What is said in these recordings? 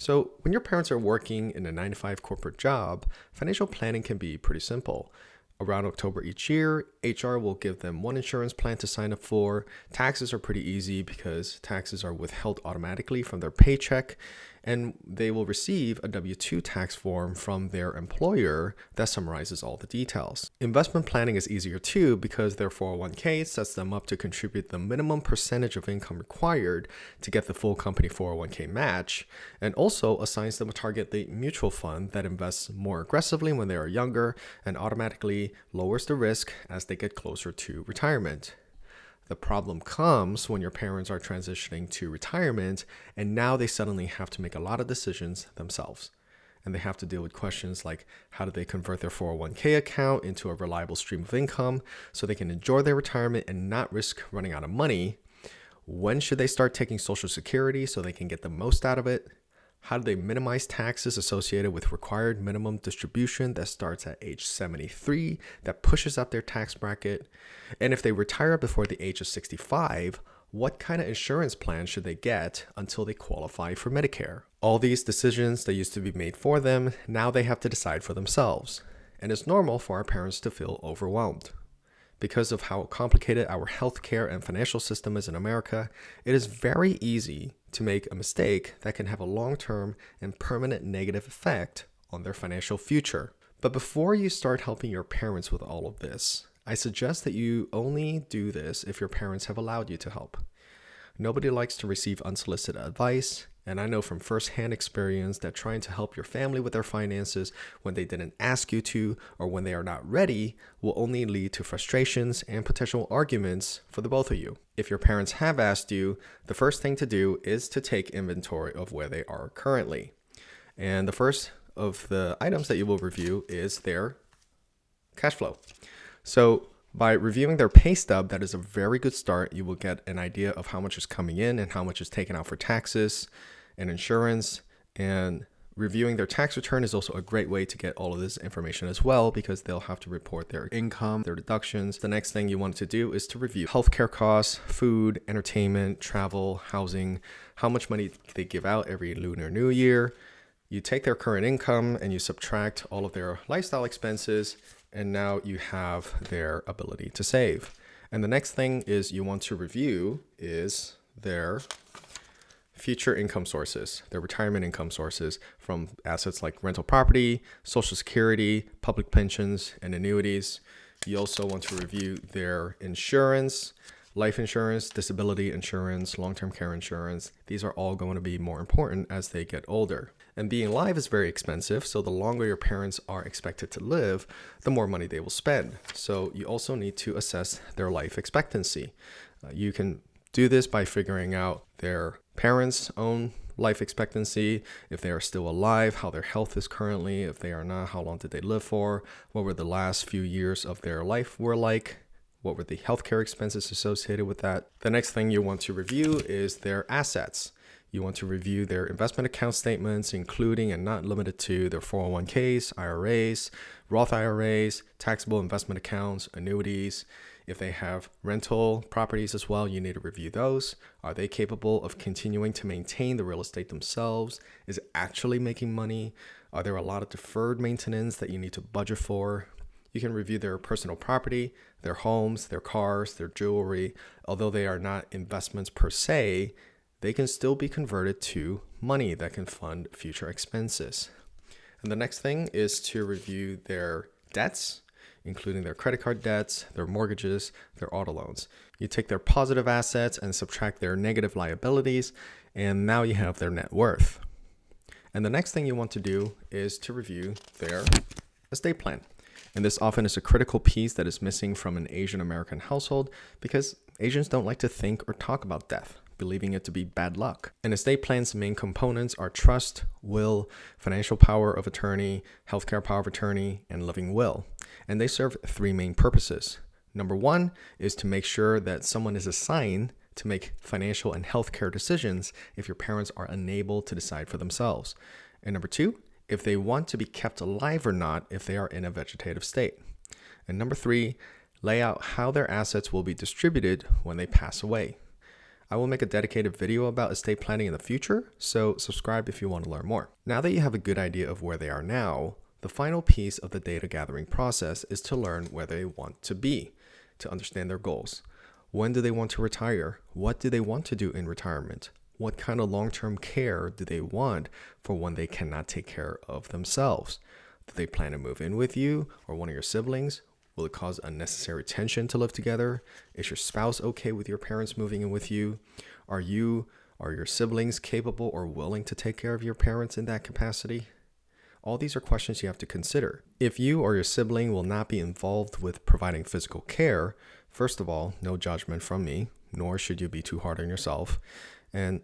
So when your parents are working in a 9-to-5 corporate job, financial planning can be pretty simple. Around October each year, HR will give them one insurance plan to sign up for. Taxes are pretty easy because taxes are withheld automatically from their paycheck, and they will receive a W-2 tax form from their employer that summarizes all the details. Investment planning is easier too because their 401k sets them up to contribute the minimum percentage of income required to get the full company 401k match, and also assigns them a target date mutual fund that invests more aggressively when they are younger and automatically lowers the risk as they get closer to retirement. The problem comes when your parents are transitioning to retirement and now they suddenly have to make a lot of decisions themselves. And they have to deal with questions like how do they convert their 401k account into a reliable stream of income so they can enjoy their retirement and not risk running out of money? When should they start taking Social Security so they can get the most out of it? How do they minimize taxes associated with required minimum distribution that starts at age 73 that pushes up their tax bracket? And if they retire before the age of 65, what kind of insurance plan should they get until they qualify for Medicare? All these decisions that used to be made for them, now they have to decide for themselves. And it's normal for our parents to feel overwhelmed. Because of how complicated our healthcare and financial system is in America, it is very easy to make a mistake that can have a long-term and permanent negative effect on their financial future. But before you start helping your parents with all of this, I suggest that you only do this if your parents have allowed you to help. Nobody likes to receive unsolicited advice, and I know from firsthand experience that trying to help your family with their finances when they didn't ask you to or when they are not ready will only lead to frustrations and potential arguments for the both of you. If your parents have asked you, the first thing to do is to take inventory of where they are currently. And the first of the items that you will review is their cash flow. So by reviewing their pay stub, that is a very good start. You will get an idea of how much is coming in and how much is taken out for taxes and insurance. And reviewing their tax return is also a great way to get all of this information as well because they'll have to report their income, their deductions. The next thing you want to do is to review healthcare costs, food, entertainment, travel, housing, how much money they give out every Lunar New Year. You take their current income and you subtract all of their lifestyle expenses, and now you have their ability to save. And the next thing is you want to review is their future income sources, their retirement income sources from assets like rental property, Social Security, public pensions, and annuities. You also want to review their insurance, life insurance, disability insurance, long-term care insurance. These are all going to be more important as they get older. And being alive is very expensive, so the longer your parents are expected to live, the more money they will spend. So you also need to assess their life expectancy. You can do this by figuring out their parents' own life expectancy, if they are still alive, how their health is currently, if they are not, how long did they live for, what were the last few years of their life were like, what were the healthcare expenses associated with that. The next thing you want to review is their assets. You want to review their investment account statements, including and not limited to their 401ks, IRAs, Roth IRAs, taxable investment accounts, annuities. If they have rental properties as well, you need to review those. Are they capable of continuing to maintain the real estate themselves? Is it actually making money? Are there a lot of deferred maintenance that you need to budget for? You can review their personal property, their homes, their cars, their jewelry. Although they are not investments per se, they can still be converted to money that can fund future expenses. And the next thing is to review their debts, including their credit card debts, their mortgages, their auto loans. You take their positive assets and subtract their negative liabilities, and now you have their net worth. And the next thing you want to do is to review their estate plan. And this often is a critical piece that is missing from an Asian American household because Asians don't like to think or talk about death, believing it to be bad luck. An estate plan's main components are trust, will, financial power of attorney, healthcare power of attorney, and living will. And they serve three main purposes. Number one is to make sure that someone is assigned to make financial and healthcare decisions if your parents are unable to decide for themselves. And number two, if they want to be kept alive or not if they are in a vegetative state. And number three, lay out how their assets will be distributed when they pass away. I will make a dedicated video about estate planning in the future, so subscribe if you want to learn more. Now that you have a good idea of where they are now, the final piece of the data gathering process is to learn where they want to be, to understand their goals. When do they want to retire? What do they want to do in retirement? What kind of long-term care do they want for when they cannot take care of themselves? Do they plan to move in with you or one of your siblings? Will it cause unnecessary tension to live together? Is your spouse okay with your parents moving in with you? Are your siblings capable or willing to take care of your parents in that capacity? All these are questions you have to consider. If you or your sibling will not be involved with providing physical care, first of all, no judgment from me, nor should you be too hard on yourself. And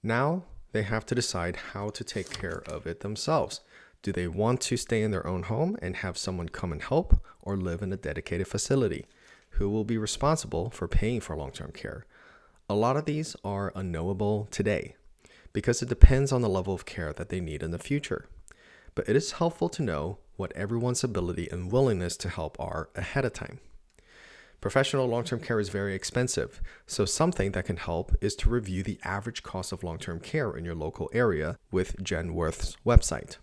now they have to decide how to take care of it themselves. Do they want to stay in their own home and have someone come and help, or live in a dedicated facility? Who will be responsible for paying for long-term care? A lot of these are unknowable today because it depends on the level of care that they need in the future. But it is helpful to know what everyone's ability and willingness to help are ahead of time. Professional long-term care is very expensive, so something that can help is to review the average cost of long-term care in your local area with Genworth's website,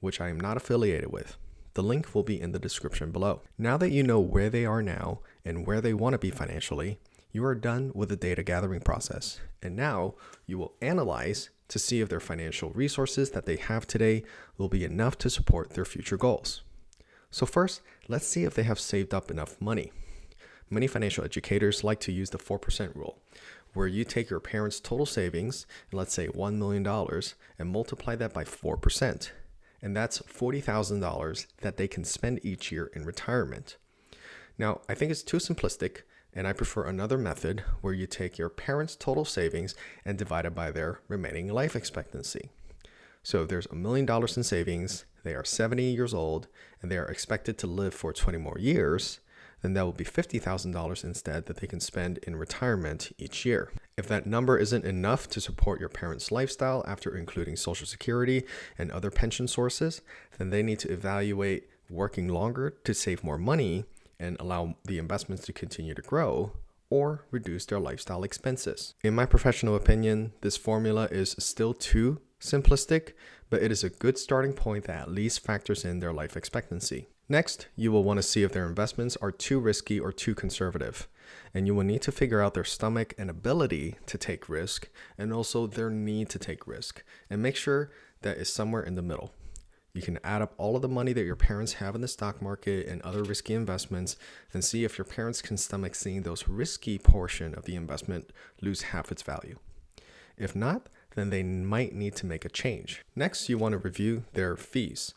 which I am not affiliated with. The link will be in the description below. Now that you know where they are now and where they want to be financially, you are done with the data gathering process. And now you will analyze to see if their financial resources that they have today will be enough to support their future goals. So first, let's see if they have saved up enough money. Many financial educators like to use the 4% rule, where you take your parents' total savings, let's say $1 million, and multiply that by 4%. And that's $40,000 that they can spend each year in retirement. Now, I think it's too simplistic, and I prefer another method where you take your parents' total savings and divide it by their remaining life expectancy. So if there's $1 million in savings, they are 70 years old, and they are expected to live for 20 more years, then that will be $50,000 instead that they can spend in retirement each year. If that number isn't enough to support your parents' lifestyle after including Social Security and other pension sources, then they need to evaluate working longer to save more money and allow the investments to continue to grow, or reduce their lifestyle expenses. In my professional opinion, this formula is still too simplistic, but it is a good starting point that at least factors in their life expectancy. Next, you will want to see if their investments are too risky or too conservative, and you will need to figure out their stomach and ability to take risk, and also their need to take risk, and make sure that is somewhere in the middle. You can add up all of the money that your parents have in the stock market and other risky investments and see if your parents can stomach seeing those risky portion of the investment lose half its value. If not, then they might need to make a change. Next, you want to review their fees.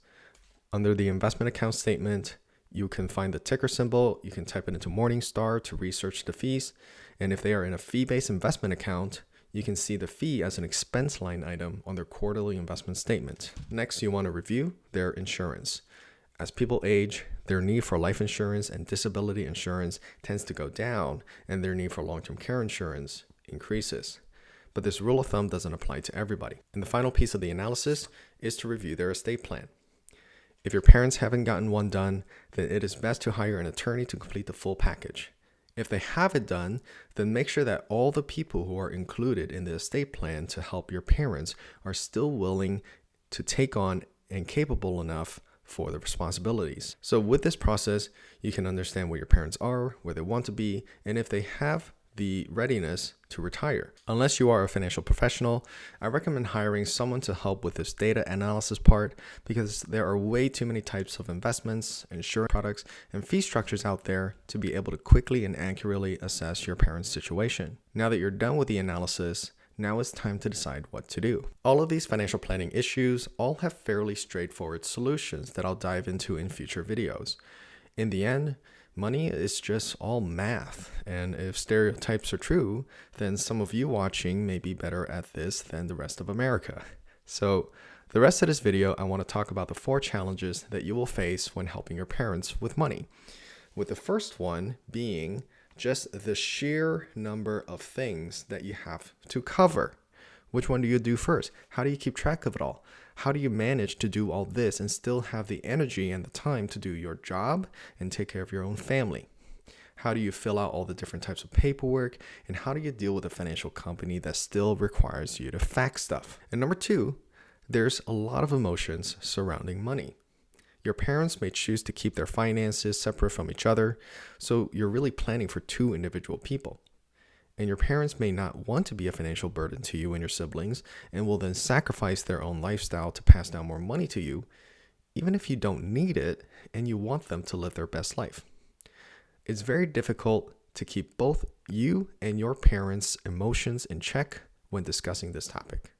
Under the investment account statement, you can find the ticker symbol. You can type it into Morningstar to research the fees. And if they are in a fee-based investment account, you can see the fee as an expense line item on their quarterly investment statement. Next, you want to review their insurance. As people age, their need for life insurance and disability insurance tends to go down, and their need for long-term care insurance increases. But this rule of thumb doesn't apply to everybody. And the final piece of the analysis is to review their estate plan. If your parents haven't gotten one done, then it is best to hire an attorney to complete the full package. If they have it done, then make sure that all the people who are included in the estate plan to help your parents are still willing to take on and capable enough for the responsibilities. So with this process, you can understand where your parents are, where they want to be, and if they have the readiness to retire. Unless you are a financial professional, I recommend hiring someone to help with this data analysis part because there are way too many types of investments, insurance products, and fee structures out there to be able to quickly and accurately assess your parents' situation. Now that you're done with the analysis, now it's time to decide what to do. All of these financial planning issues all have fairly straightforward solutions that I'll dive into in future videos. In the end, money is just all math, and if stereotypes are true, then some of you watching may be better at this than the rest of America. So the rest of this video, I want to talk about the 4 challenges that you will face when helping your parents with money. With the first one being just the sheer number of things that you have to cover. Which one do you do first? How do you keep track of it all? How do you manage to do all this and still have the energy and the time to do your job and take care of your own family? How do you fill out all the different types of paperwork? And how do you deal with a financial company that still requires you to fax stuff? And number two, there's a lot of emotions surrounding money. Your parents may choose to keep their finances separate from each other, so you're really planning for two individual people. And your parents may not want to be a financial burden to you and your siblings and will then sacrifice their own lifestyle to pass down more money to you, even if you don't need it and you want them to live their best life. It's very difficult to keep both you and your parents' emotions in check when discussing this topic.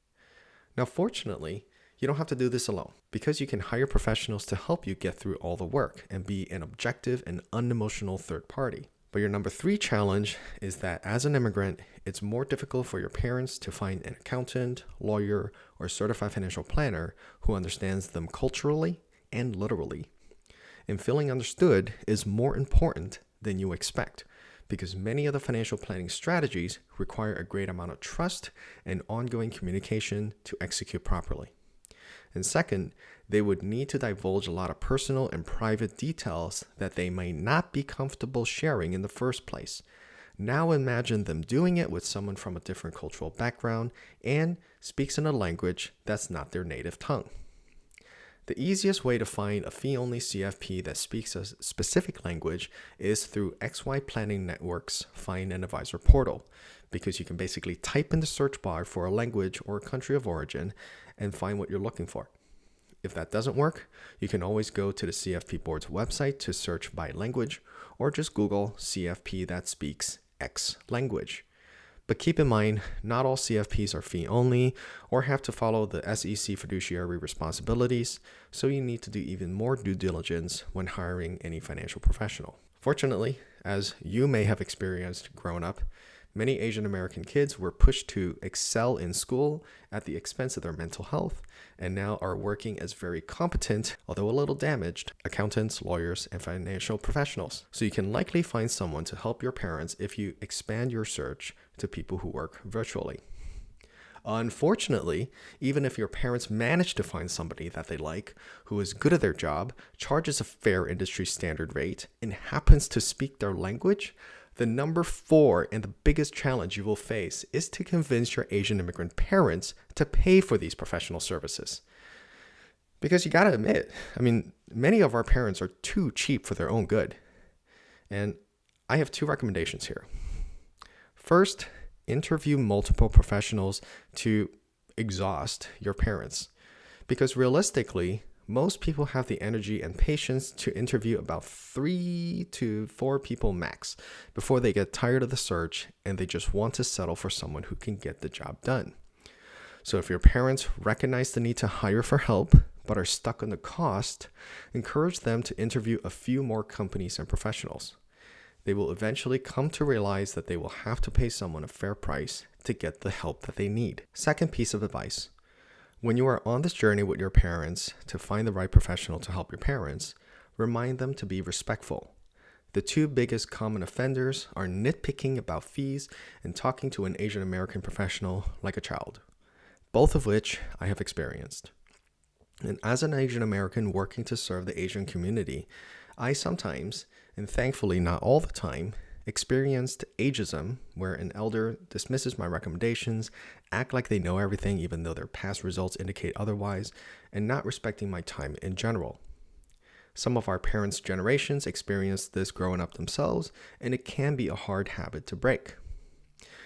Now, fortunately, you don't have to do this alone because you can hire professionals to help you get through all the work and be an objective and unemotional third party. But your number three challenge is that as an immigrant, it's more difficult for your parents to find an accountant, lawyer, or certified financial planner who understands them culturally and literally. And feeling understood is more important than you expect because many of the financial planning strategies require a great amount of trust and ongoing communication to execute properly. And second, they would need to divulge a lot of personal and private details that they may not be comfortable sharing in the first place. Now imagine them doing it with someone from a different cultural background and speaks in a language that's not their native tongue. The easiest way to find a fee-only CFP that speaks a specific language is through FAANetwork's Find an Advisor portal, because you can basically type in the search bar for a language or a country of origin and find what you're looking for. If that doesn't work, you can always go to the CFP board's website to search by language or just Google CFP that speaks X language. But keep in mind, not all CFPs are fee-only or have to follow the SEC fiduciary responsibilities, so you need to do even more due diligence when hiring any financial professional. Fortunately, as you may have experienced growing up, many Asian American kids were pushed to excel in school at the expense of their mental health and now are working as very competent, although a little damaged, accountants, lawyers, and financial professionals. So you can likely find someone to help your parents if you expand your search to people who work virtually. Unfortunately, even if your parents manage to find somebody that they like, who is good at their job, charges a fair industry standard rate, and happens to speak their language, the number 4 and the biggest challenge you will face is to convince your Asian immigrant parents to pay for these professional services. Because you gotta admit, many of our parents are too cheap for their own good. And I have 2 recommendations here. First, interview multiple professionals to exhaust your parents. Because realistically, most people have the energy and patience to interview about 3 to 4 people max before they get tired of the search and they just want to settle for someone who can get the job done. So if your parents recognize the need to hire for help but are stuck on the cost, encourage them to interview a few more companies and professionals. They will eventually come to realize that they will have to pay someone a fair price to get the help that they need. Second piece of advice. When you are on this journey with your parents to find the right professional to help your parents, remind them to be respectful. The 2 biggest common offenders are nitpicking about fees and talking to an Asian American professional like a child, both of which I have experienced. And as an Asian American working to serve the Asian community, I sometimes, and thankfully not all the time, experienced ageism, where an elder dismisses my recommendations, act like they know everything even though their past results indicate otherwise, and not respecting my time in general. Some of our parents' generations experienced this growing up themselves, and it can be a hard habit to break.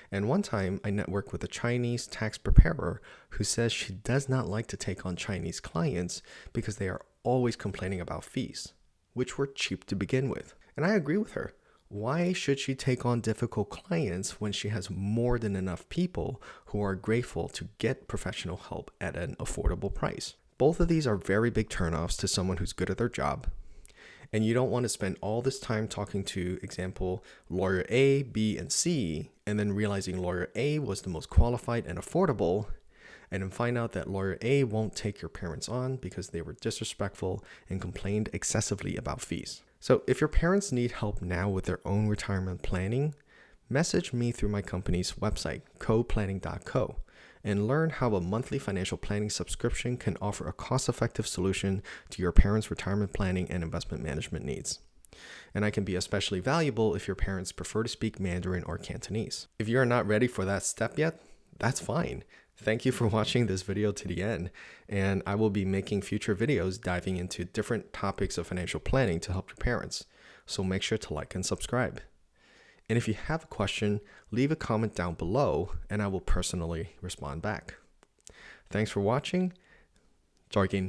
And one time, I networked with a Chinese tax preparer who says she does not like to take on Chinese clients because they are always complaining about fees, which were cheap to begin with. And I agree with her. Why should she take on difficult clients when she has more than enough people who are grateful to get professional help at an affordable price? Both of these are very big turnoffs to someone who's good at their job. And you don't want to spend all this time talking to, example, lawyer A, B, and C, and then realizing lawyer A was the most qualified and affordable, and then find out that lawyer A won't take your parents on because they were disrespectful and complained excessively about fees. So if your parents need help now with their own retirement planning, message me through my company's website, coplanning.co, and learn how a monthly financial planning subscription can offer a cost-effective solution to your parents' retirement planning and investment management needs. And I can be especially valuable if your parents prefer to speak Mandarin or Cantonese. If you're not ready for that step yet, that's fine. Thank you for watching this video to the end, and I will be making future videos diving into different topics of financial planning to help your parents, so make sure to like and subscribe. And if you have a question, leave a comment down below and I will personally respond back. Thanks for watching. Jargin.